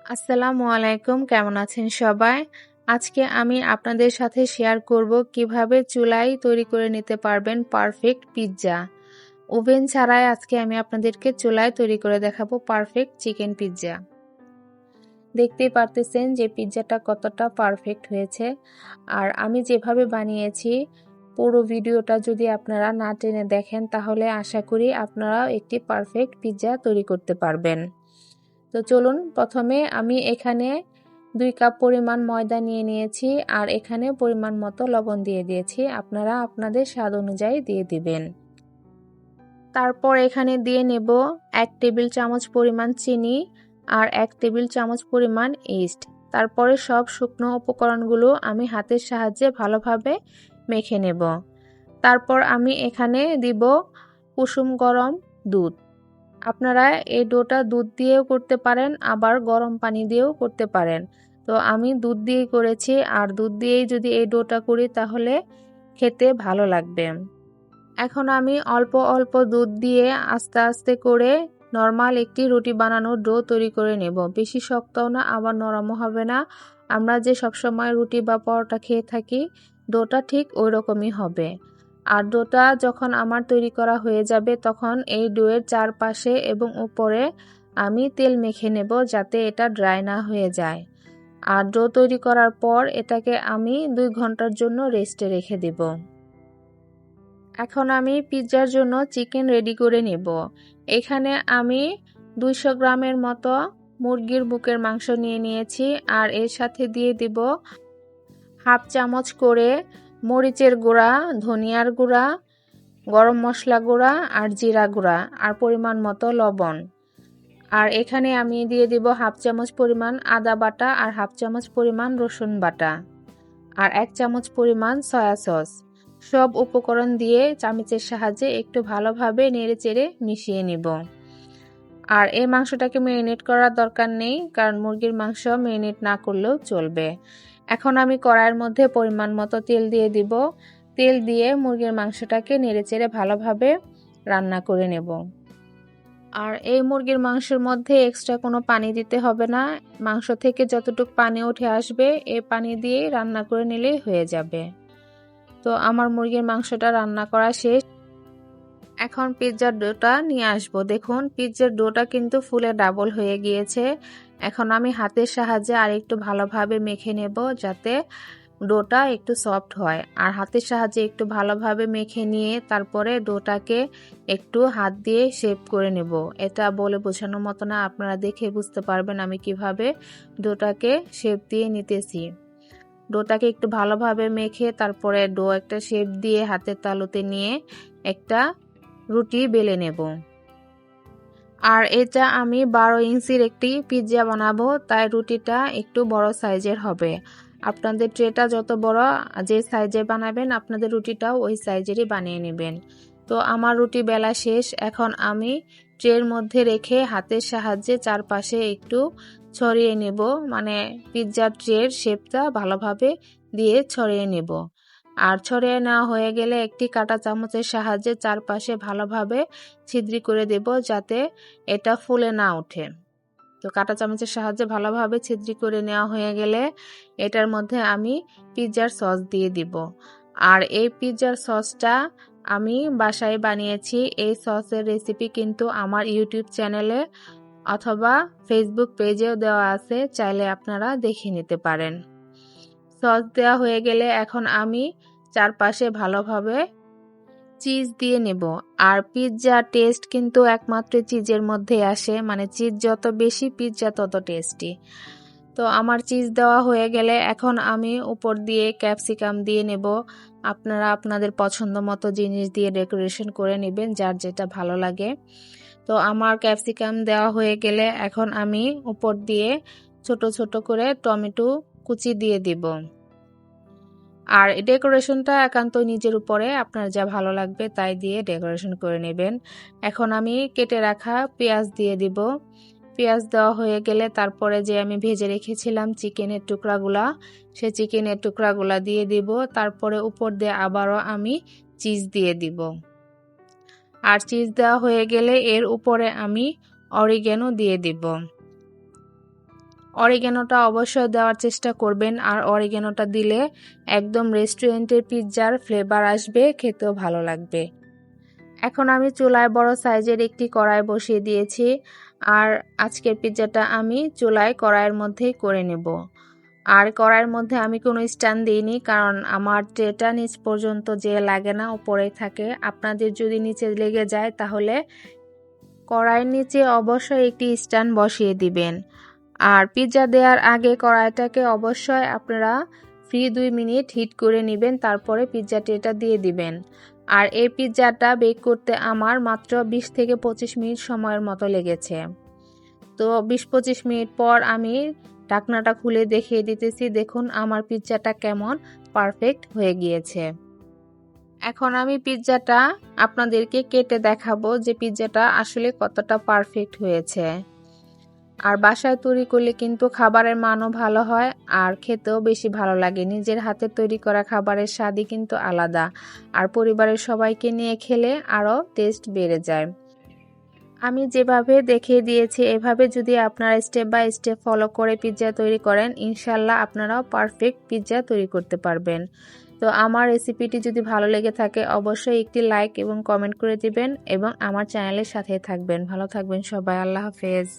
আসসালামু আলাইকুম, কেমন আছেন সবাই? আজকে আমি আপনাদের সাথে শেয়ার করব কিভাবে চুলায় তৈরি করে নিতে পারবেন পারফেক্ট পিৎজা। ওভেন ছাড়াই আজকে আমি আপনাদেরকে চুলায় তৈরি করে দেখাবো পারফেক্ট চিকেন পিৎজা। দেখতেই পারতেছেন যে পিৎজাটা কতটা পারফেক্ট হয়েছে। আর আমি যেভাবে বানিয়েছি পুরো ভিডিওটা যদি আপনারা না টেনে দেখেন তাহলে আশা করি আপনারা একটি পারফেক্ট পিৎজা তৈরি করতে পারবেন। তো চলুন, প্রথমে আমি এখানে 2 কাপ পরিমাণ ময়দা নিয়ে নিয়েছি আর এখানে পরিমাণ মতো লবণ দিয়ে দিয়েছি। আপনারা আপনাদের স্বাদ অনুযায়ী দিয়ে দিবেন। তারপর এখানে দিয়ে নেব 1 টেবিল চামচ পরিমাণ চিনি আর 1 টেবিল চামচ পরিমাণ ইস্ট। তারপরে সব শুকনো উপকরণগুলো আমি হাতের সাহায্যে ভালোভাবে মেখে নেব। তারপর আমি এখানে দিব কুসুম গরম দুধ। আপনারা এই ডোটা দুধ দিয়েও করতে পারেন, আবার গরম পানি দিয়েও করতে পারেন। তো আমি দুধ দিয়েই করেছি, আর দুধ দিয়েই যদি এই ডোটা করি তাহলে খেতে ভালো লাগবে। এখন আমি অল্প অল্প দুধ দিয়ে আস্তে আস্তে করে নরমাল একটি রুটি বানানোর ডো তৈরি করে নেব। বেশি শক্তও না, আবার নরমও হবে না। আমরা যে সবসময় রুটি বা পরোটা খেয়ে থাকি, ডোটা ঠিক ওই রকমই হবে। আর ডোটা যখন আমার তৈরি করা হয়ে যাবে তখন এই ডোয়ের চারপাশে এবং উপরে আমি তেল মেখে নেব যাতে এটা ড্রাই না হয়ে যায়। আর ডো তৈরি করার পর এটাকে আমি 2 ঘন্টার জন্য রেস্টে রেখে দেব। এখন আমি পিৎজার জন্য চিকেন রেডি করে নেব। এখানে আমি 200 গ্রামের মতো মুরগির বুকের মাংস নিয়ে নিয়েছি আর এর সাথে দিয়ে দিব হাফ চামচ করে মরিচের গুঁড়া, ধনিয়ার গুঁড়া, গরম মশলা গুঁড়া আর জিরা গুঁড়া আর পরিমাণ মতো লবণ। আর এখানে আমি দিয়ে দিব হাফ চামচ পরিমাণ আদা বাটা আর হাফ চামচ পরিমাণ রসুন বাটা আর 1 চামচ পরিমাণ সয়া সস। সব উপকরণ দিয়ে চামচের সাহায্যে একটু ভালোভাবে নেড়েচেড়ে মিশিয়ে নিব। আর এই মাংসটাকে ম্যারিনেট করার দরকার নেই, কারণ মুরগির মাংস ম্যারিনেট না করলেও চলবে। এখন আমি কড়াইয়ের মধ্যে পরিমাণ মতো তেল দিয়ে দিব। তেল দিয়ে মুরগির মাংসটাকে নেড়েচেড়ে ভালোভাবে রান্না করে নেব। আর এই মুরগির মাংসের মধ্যে এক্সট্রা কোনো পানি দিতে হবে না। মাংস থেকে যতটুকু পানি উঠে আসবে এই পানি দিয়ে রান্না করে নিলেই হয়ে যাবে। তো আমার মুরগির মাংসটা রান্না করা শেষ। এখন পিৎজার ডোটা নিয়ে আসবো। দেখুন পিৎজার ডোটা কিন্তু ফুলে ডাবল হয়ে গিয়েছে। এখন আমি হাতের সাহায্যে আরেকটু ভালোভাবে মেখে নেব যাতে ডোটা একটু সফট হয়। আর হাতের সাহায্যে একটু ভালোভাবে মেখে নিয়ে তারপরে ডোটাকে একটু হাত দিয়ে শেপ করে নেব। এটা বলে বোঝানোর মতো না, আপনারা দেখে বুঝতে পারবেন আমি কিভাবে ডোটাকে শেপ দিয়ে নিতেছি। ডোটাকে একটু ভালোভাবে মেখে তারপরে ডো একটা শেপ দিয়ে হাতের তালুতে নিয়ে একটা রুটি বেলে নেব। আর এটা আমি 12 ইঞ্চির একটি পিৎজা বানাবো, তাই রুটিটা একটু বড় সাইজের হবে। আপনাদের ট্রেটা যত বড় যে সাইজে বানাবেন আপনাদের রুটিটাও ওই সাইজেরই বানিয়ে নেবেন। তো আমার রুটি বেলা শেষ। এখন আমি ট্রের মধ্যে রেখে হাতের সাহায্যে চারপাশে একটু ছড়িয়ে নেব, মানে পিৎজার ট্রের শেপটা ভালোভাবে দিয়ে ছড়িয়ে নেব। আর ছড়িয়ে নেওয়া হয়ে গেলে একটি কাঁটা চামচের সাহায্যে চারপাশে ভালোভাবে ছিদ্র করে দেব যাতে এটা ফুলে না ওঠে। তো কাঁটা চামচের সাহায্যে ভালোভাবে ছিদ্র করে নেওয়া হয়ে গেলে এটার মধ্যে আমি পিৎজার সস দিয়ে দিব। আর এই পিৎজার সসটা আমি বাসায় বানিয়েছি। এই সসের রেসিপি কিন্তু আমার ইউটিউব চ্যানেলে অথবা ফেসবুক পেজেও দেওয়া আছে, চাইলে আপনারা দেখে নিতে পারেন। সস দেওয়া হয়ে গেলে এখন আমি চারপাশে ভালোভাবে চিজ দিয়ে নেব। আর পিৎজা টেস্ট কিন্তু একমাত্র চিজের মধ্যে আসে, মানে চিজ যত বেশি পিৎজা তত টেস্টি। তো আমার চিজ দেওয়া হয়ে গেলে এখন আমি উপর দিয়ে ক্যাপসিকাম দিয়ে নেব। আপনারা আপনাদের পছন্দ মতো জিনিস দিয়ে ডেকোরেশন করে নেবেন, যার যেটা ভালো লাগে। তো আমার ক্যাপসিকাম দেওয়া হয়ে গেলে এখন আমি উপর দিয়ে ছোট ছোট করে টমেটো কুচি দিয়ে দিব। আর ডেকোরেশনটা একান্ত নিজের উপরে, আপনার যা ভালো লাগবে তাই দিয়ে ডেকোরেশন করে নেবেন। এখন আমি কেটে রাখা পেঁয়াজ দিয়ে দিব। পেঁয়াজ দেওয়া হয়ে গেলে তারপরে যে আমি ভেজে রেখেছিলাম চিকেনের টুকরাগুলা, সে চিকেনের টুকরাগুলা দিয়ে দিব। তারপরে উপর দিয়ে আবারও আমি চিজ দিয়ে দিব। আর চিজ দেওয়া হয়ে গেলে এর উপরে আমি অরিগ্যানো দিয়ে দিব। অরিগ্যানোটা অবশ্যই দেওয়ার চেষ্টা করবেন, আর অরিগ্যানোটা দিলে একদম রেস্টুরেন্টের পিৎজার ফ্লেভার আসবে, খেতেও ভালো লাগবে। এখন আমি চুলায় বড় সাইজের একটি কড়াই বসিয়ে দিয়েছি, আর আজকের পিৎজাটা আমি চুলায় কড়াইয়ের মধ্যেই করে নেব। আর কড়াইয়ের মধ্যে আমি কোনো স্ট্যান্ড দিইনি, কারণ আমার ট্রেটা নিচ পর্যন্ত যে লাগে না, উপরেই থাকে। আপনাদের যদি নিচে লেগে যায় তাহলে কড়াইয়ের নিচে অবশ্যই একটি স্ট্যান্ড বসিয়ে দিবেন। আর পিৎজা দেওয়ার আগে কড়াইটাকে অবশ্যই আপনারা 2 মিনিট হিট করে নেবেন, তারপরে পিৎজা ট্রেটা দিয়ে দিবেন। আর এই পিৎজাটা বেক করতে আমার মাত্র 20 থেকে 25 মিনিট সময়ের মতো লেগেছে। তো 20-25 মিনিট পর আমি ঢাকনাটা খুলে দেখিয়ে দিতেছি, দেখুন আমার পিৎজাটা কেমন পারফেক্ট হয়ে গিয়েছে। এখন আমি পিৎজাটা আপনাদেরকে কেটে দেখাবো যে পিৎজাটা আসলে কতটা পারফেক্ট হয়েছে। আর বাসায় তৈরি করলে কিন্তু খাবারের মানও ভালো হয়, আর খেতেও বেশি ভালো লাগে। নিজের হাতে তৈরি করা খাবারের স্বাদই কিন্তু আলাদা, আর পরিবারের সবাইকে নিয়ে খেলে আরও টেস্ট বেড়ে যায়। আমি যেভাবে দেখিয়ে দিয়েছি এভাবে যদি আপনারা স্টেপ বাই স্টেপ ফলো করে পিৎজা তৈরি করেন, ইনশাল্লাহ আপনারাও পারফেক্ট পিৎজা তৈরি করতে পারবেন। তো আমার রেসিপিটি যদি ভালো লেগে থাকে অবশ্যই একটি লাইক এবং কমেন্ট করে দিবেন, এবং আমার চ্যানেলের সাথে থাকবেন। ভালো থাকবেন সবাই। আল্লাহ হাফেজ।